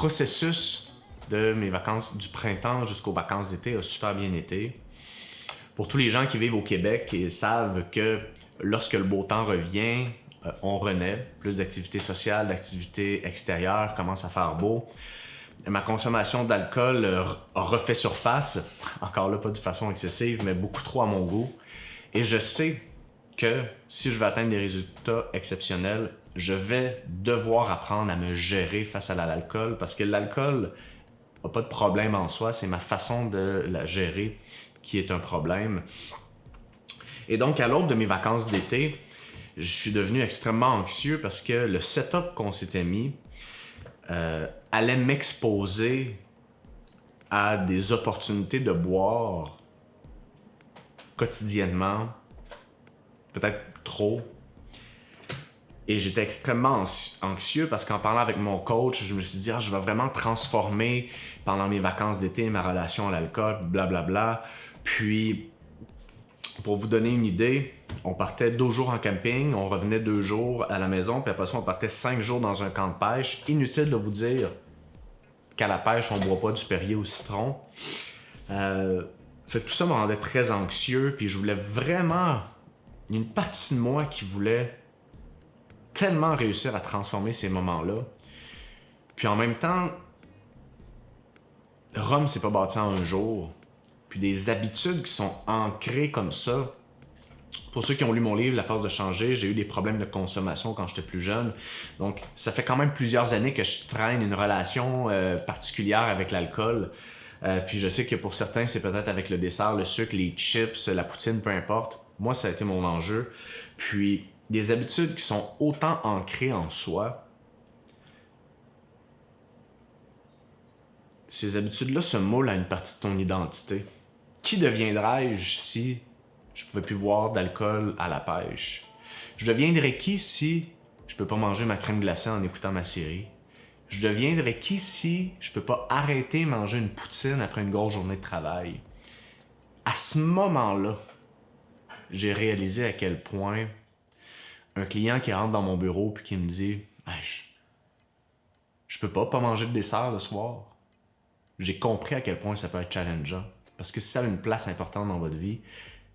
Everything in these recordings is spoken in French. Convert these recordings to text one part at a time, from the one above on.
processus de mes vacances du printemps jusqu'aux vacances d'été a super bien été. Pour tous les gens qui vivent au Québec et savent que lorsque le beau temps revient, on renaît, plus d'activités sociales, d'activités extérieures, commence à faire beau. Ma consommation d'alcool a refait surface, encore là pas de façon excessive, mais beaucoup trop à mon goût. Et je sais que si je veux atteindre des résultats exceptionnels, je vais devoir apprendre à me gérer face à l'alcool, parce que l'alcool n'a pas de problème en soi, c'est ma façon de la gérer qui est un problème. Et donc, à l'aube de mes vacances d'été, je suis devenu extrêmement anxieux parce que le setup qu'on s'était mis allait m'exposer à des opportunités de boire quotidiennement, peut-être trop. Et j'étais extrêmement anxieux parce qu'en parlant avec mon coach, je me suis dit, je vais vraiment transformer pendant mes vacances d'été ma relation à l'alcool, blablabla. Puis, pour vous donner une idée, on partait 2 jours en camping, on revenait 2 jours à la maison, puis après ça, on partait 5 jours dans un camp de pêche. Inutile de vous dire qu'à la pêche, on ne boit pas du Perrier au citron. Fait que tout ça me rendait très anxieux, puis je voulais vraiment... Il y a une partie de moi qui voulait tellement réussir à transformer ces moments-là. Puis en même temps, Rome s'est pas bâti en un jour. Puis des habitudes qui sont ancrées comme ça. Pour ceux qui ont lu mon livre, La force de changer, j'ai eu des problèmes de consommation quand j'étais plus jeune. Donc, ça fait quand même plusieurs années que je traîne une relation particulière avec l'alcool. Puis je sais que pour certains, c'est peut-être avec le dessert, le sucre, les chips, la poutine, peu importe. Moi, ça a été mon enjeu. Puis, des habitudes qui sont autant ancrées en soi, ces habitudes-là se moulent à une partie de ton identité. Qui deviendrais-je si je pouvais plus boire d'alcool à la pêche? Je deviendrais qui si je peux pas manger ma crème glacée en écoutant ma série? Je deviendrais qui si je peux pas arrêter de manger une poutine après une grosse journée de travail? À ce moment-là, j'ai réalisé à quel point un client qui rentre dans mon bureau puis qui me dit hey, je peux pas manger de dessert le soir. J'ai compris à quel point ça peut être challengeant. Parce que si ça a une place importante dans votre vie,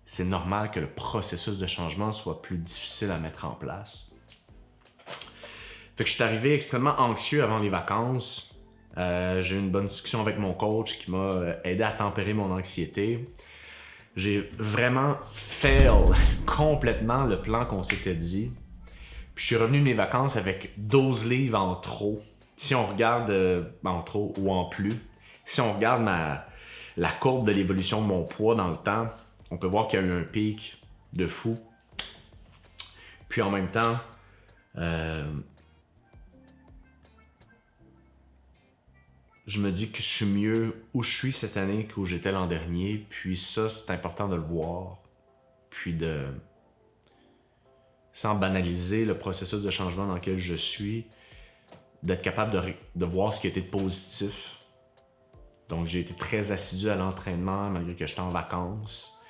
c'est normal que le processus de changement soit plus difficile à mettre en place. Fait que je suis arrivé extrêmement anxieux avant les vacances. J'ai eu une bonne discussion avec mon coach qui m'a aidé à tempérer mon anxiété. J'ai vraiment fail complètement le plan qu'on s'était dit. Puis je suis revenu de mes vacances avec 12 livres en trop. Si on regarde en trop ou en plus, si on regarde la courbe de l'évolution de mon poids dans le temps, on peut voir qu'il y a eu un pic de fou. Puis en même temps, je me dis que je suis mieux où je suis cette année qu'où j'étais l'an dernier. Puis ça, c'est important de le voir. Puis sans banaliser le processus de changement dans lequel je suis, d'être capable de voir ce qui a été positif. Donc j'ai été très assidu à l'entraînement malgré que j'étais en vacances.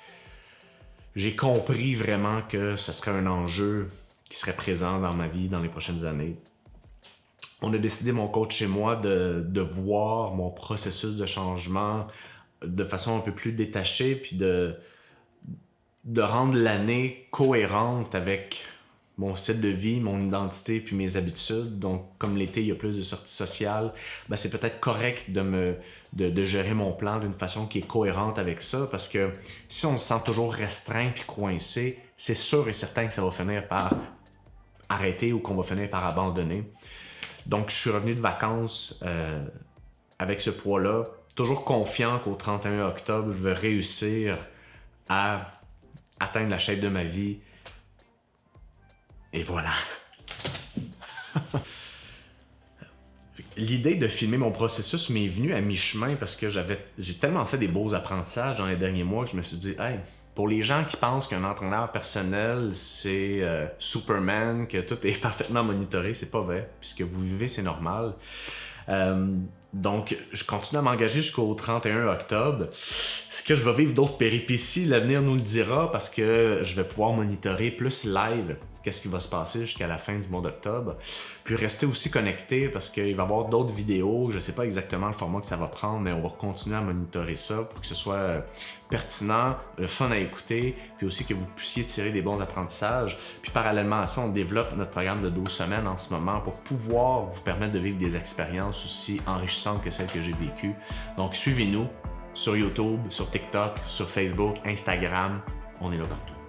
J'ai compris vraiment que ce serait un enjeu qui serait présent dans ma vie dans les prochaines années. On a décidé, mon coach et moi, de voir mon processus de changement de façon un peu plus détachée, puis de rendre l'année cohérente avec mon style de vie, mon identité, puis mes habitudes. Donc, comme l'été, il y a plus de sorties sociales, ben, c'est peut-être correct de gérer mon plan d'une façon qui est cohérente avec ça, parce que si on se sent toujours restreint puis coincé, c'est sûr et certain que ça va finir par arrêter ou qu'on va finir par abandonner. Donc, je suis revenu de vacances avec ce poids-là, toujours confiant qu'au 31 octobre, je vais réussir à atteindre la shape de ma vie. Et voilà. L'idée de filmer mon processus m'est venue à mi-chemin parce que j'ai tellement fait des beaux apprentissages dans les derniers mois que je me suis dit, hey, pour les gens qui pensent qu'un entraîneur personnel, c'est Superman, que tout est parfaitement monitoré, c'est pas vrai. Puis ce que vous vivez, c'est normal. Donc, je continue à m'engager jusqu'au 31 octobre. Est-ce que je vais vivre d'autres péripéties? L'avenir nous le dira parce que je vais pouvoir monitorer plus live qu'est-ce qui va se passer jusqu'à la fin du mois d'octobre. Puis rester aussi connecté parce qu'il va y avoir d'autres vidéos. Je ne sais pas exactement le format que ça va prendre, mais on va continuer à monitorer ça pour que ce soit pertinent, le fun à écouter, puis aussi que vous puissiez tirer des bons apprentissages. Puis parallèlement à ça, on développe notre programme de 12 semaines en ce moment pour pouvoir vous permettre de vivre des expériences aussi enrichissantes que celles que j'ai vécues. Donc suivez-nous sur YouTube, sur TikTok, sur Facebook, Instagram. On est là partout.